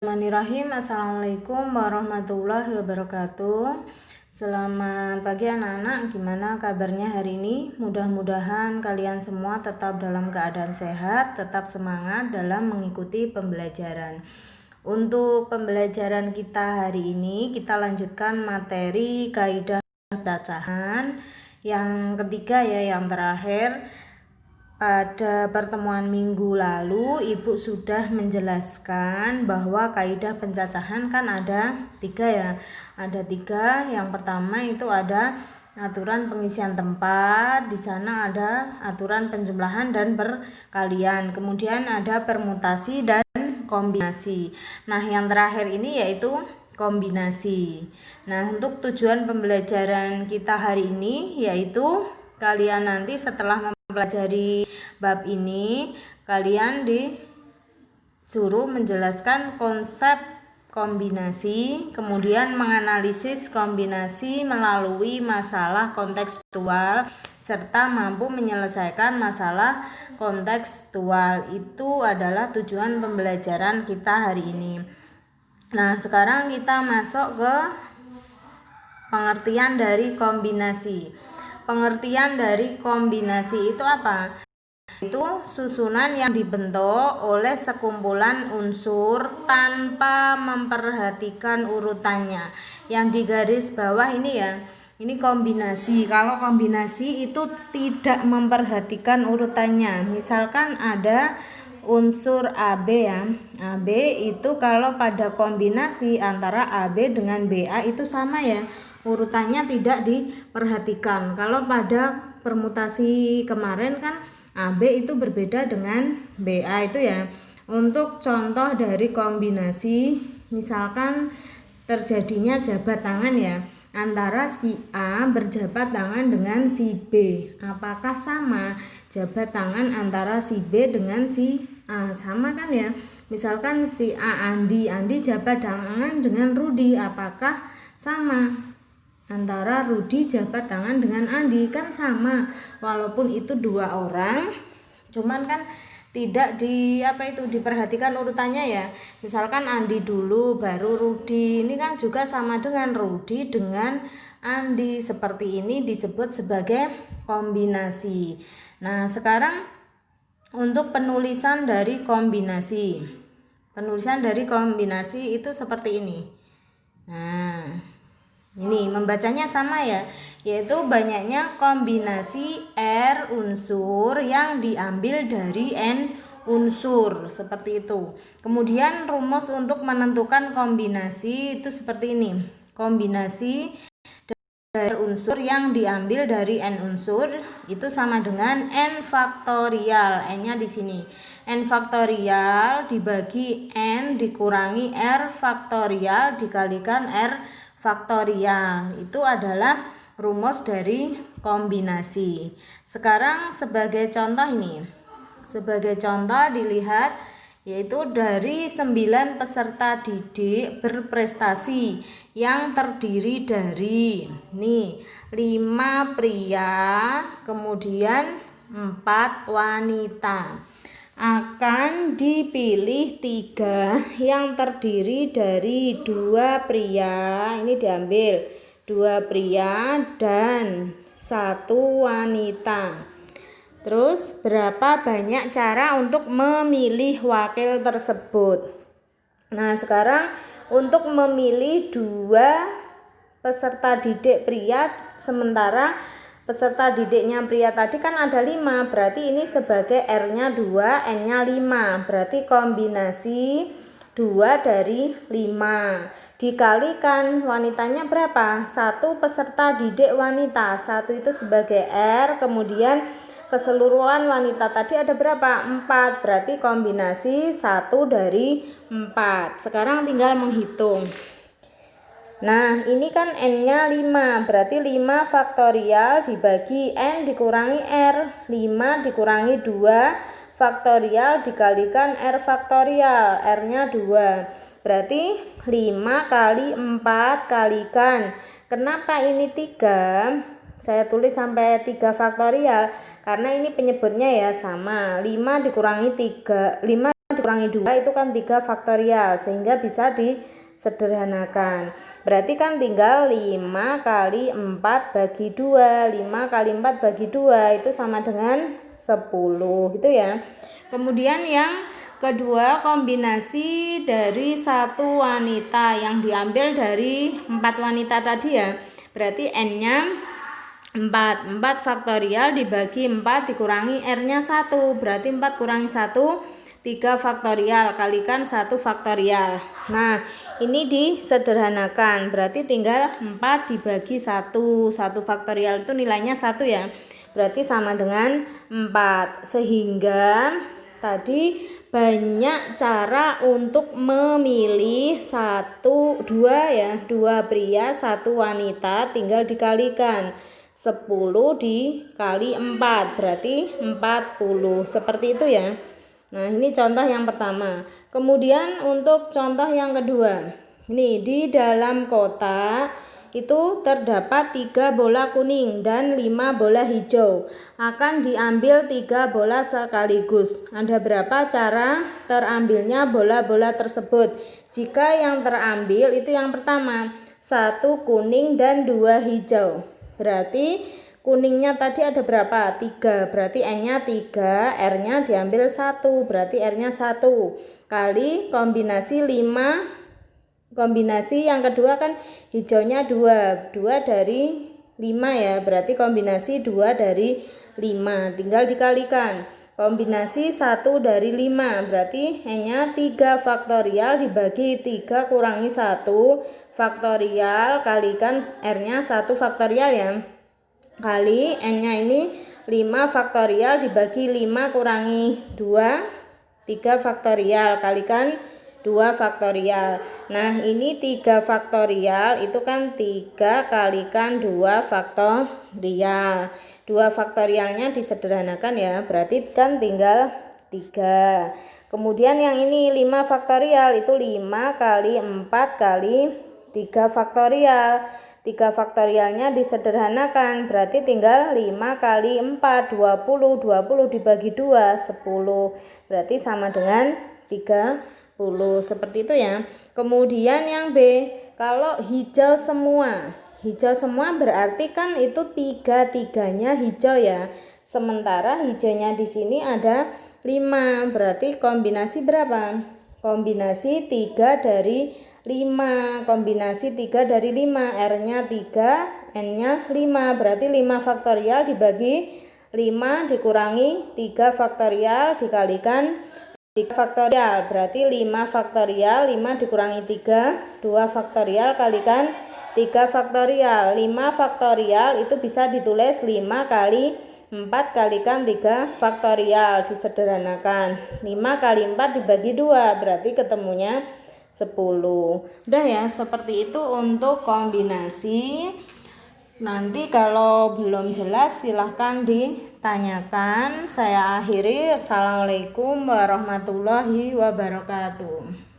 Bismillahirrahmanirrahim. Assalamualaikum warahmatullahi wabarakatuh. Selamat pagi anak-anak, gimana kabarnya hari ini? Mudah-mudahan kalian semua tetap dalam keadaan sehat, tetap semangat dalam mengikuti pembelajaran. Untuk pembelajaran kita hari ini, kita lanjutkan materi kaidah pecahan yang ketiga ya, yang terakhir. Pada pertemuan minggu lalu, Ibu sudah menjelaskan bahwa kaidah pencacahan kan ada 3 ya. Ada 3. Yang pertama itu ada aturan pengisian tempat, di sana ada aturan penjumlahan dan perkalian. Kemudian ada permutasi dan kombinasi. Nah, yang terakhir ini yaitu kombinasi. Nah, untuk tujuan pembelajaran kita hari ini yaitu kalian nanti setelah mempelajari bab ini, kalian disuruh menjelaskan konsep kombinasi, kemudian menganalisis kombinasi melalui masalah kontekstual, serta mampu menyelesaikan masalah kontekstual. Itu adalah tujuan pembelajaran kita hari ini. Nah, sekarang kita masuk ke pengertian dari kombinasi. Pengertian dari kombinasi itu apa? Itu susunan yang dibentuk oleh sekumpulan unsur tanpa memperhatikan urutannya. Yang di garis bawah ini ya, ini kombinasi. Kalau kombinasi itu tidak memperhatikan urutannya. Misalkan ada unsur AB ya. AB itu kalau pada kombinasi antara AB dengan BA itu sama ya, urutannya tidak diperhatikan. Kalau pada permutasi kemarin kan AB itu berbeda dengan BA itu ya. Untuk contoh dari kombinasi, misalkan terjadinya jabat tangan ya, antara si A berjabat tangan dengan si B. Apakah sama jabat tangan antara si B dengan si A? Sama kan ya. Misalkan si A Andi jabat tangan dengan Rudi, apakah sama? Antara Rudi jabat tangan dengan Andi, kan sama, walaupun itu 2 orang, cuman kan tidak diperhatikan urutannya ya. Misalkan Andi dulu baru Rudi, ini kan juga sama dengan Rudi dengan Andi. Seperti ini disebut sebagai kombinasi. Nah, sekarang untuk penulisan dari kombinasi. Penulisan dari kombinasi itu seperti ini. Nah, ini membacanya sama ya, yaitu banyaknya kombinasi R unsur yang diambil dari N unsur, seperti itu. Kemudian rumus untuk menentukan kombinasi itu seperti ini. Kombinasi dari unsur yang diambil dari N unsur itu sama dengan N faktorial. N-nya di sini. N faktorial dibagi N dikurangi R faktorial dikalikan R faktorial. Itu adalah rumus dari kombinasi. Sekarang sebagai contoh ini. Sebagai contoh dilihat, yaitu dari 9 peserta didik berprestasi yang terdiri dari 5 pria, kemudian 4 wanita. Akan dipilih 3 yang terdiri dari 2 pria, ini diambil 2 pria dan 1 wanita. Terus berapa banyak cara untuk memilih wakil tersebut? Nah, sekarang untuk memilih 2 peserta didik pria, sementara peserta didiknya pria tadi kan ada 5, berarti ini sebagai R-nya 2, N-nya 5, berarti kombinasi 2 dari 5 dikalikan wanitanya berapa? 1 peserta didik wanita, 1 itu sebagai R, kemudian keseluruhan wanita tadi ada berapa? 4, berarti kombinasi 1 dari 4. Sekarang tinggal menghitung. Nah, ini kan N-nya 5, berarti 5 faktorial dibagi N dikurangi R, 5 dikurangi 2 faktorial dikalikan R faktorial, R-nya 2, berarti 5 kali 4 kalikan. Kenapa ini 3? Saya tulis sampai 3 faktorial, karena ini penyebutnya ya sama, 5 dikurangi 3, 5 dikurangi 2 itu kan 3 faktorial, sehingga bisa disederhanakan. Berarti kan tinggal 5 kali 4 bagi 2. 5 kali 4 bagi 2 itu sama dengan 10 gitu ya. Kemudian yang kedua, kombinasi dari satu wanita yang diambil dari 4 wanita tadi ya. Berarti N-nya 4 faktorial dibagi 4 dikurangi R-nya 1. Berarti 4 kurangi 1, 3 faktorial kalikan 1 faktorial. Nah, ini disederhanakan. Berarti tinggal 4 dibagi 1. 1 faktorial itu nilainya 1 ya. Berarti sama dengan 4. Sehingga tadi banyak cara untuk memilih 2 pria 1 wanita, tinggal dikalikan 10 dikali 4 berarti 40, seperti itu ya. Nah, ini contoh yang pertama. Kemudian untuk contoh yang kedua, ini di dalam kotak itu terdapat 3 bola kuning dan 5 bola hijau. Akan diambil 3 bola sekaligus. Ada berapa cara terambilnya bola-bola tersebut? Jika yang terambil itu yang pertama, 1 kuning dan 2 hijau. Berarti kuningnya tadi ada berapa? 3. Berarti N-nya 3, R-nya diambil 1. Berarti R-nya 1 kali kombinasi 5. Kombinasi yang kedua kan hijaunya 2. 2 dari 5 ya. Berarti kombinasi 2 dari 5. Tinggal dikalikan. Kombinasi 1 dari 5. Berarti N-nya 3 faktorial dibagi 3 kurangi 1 faktorial kalikan R-nya 1 faktorial ya. Kali N-nya ini 5 faktorial dibagi 5 kurangi 2, 3 faktorial kalikan 2 faktorial. Nah, ini 3 faktorial itu kan 3 kalikan 2 faktorial. 2 faktorialnya disederhanakan ya. Berarti kan tinggal 3. Kemudian yang ini 5 faktorial itu 5 kali 4 kali 3 faktorial. 3 faktorialnya disederhanakan, berarti tinggal 5 kali 4, 20. 20 dibagi 2, 10. Berarti sama dengan 30. Seperti itu ya. Kemudian yang B, kalau hijau semua. Hijau semua berarti kan itu 3-tiganya hijau ya. Sementara hijaunya di sini ada 5. Berarti kombinasi berapa? Kombinasi 3 dari 5. Kombinasi 3 dari 5. R-nya 3, N-nya 5. Berarti 5 faktorial dibagi 5 dikurangi 3 faktorial dikalikan 3 faktorial. Berarti 5 faktorial, 5 dikurangi 3, 2 faktorial kalikan 3 faktorial. 5 faktorial itu bisa ditulis 5 kali 4 kalikan 3 faktorial, disederhanakan. 5 kali 4 dibagi 2 berarti ketemunya 10. Udah ya, seperti itu untuk kombinasi. Nanti kalau belum jelas silahkan ditanyakan. Saya akhiri. Assalamualaikum warahmatullahi wabarakatuh.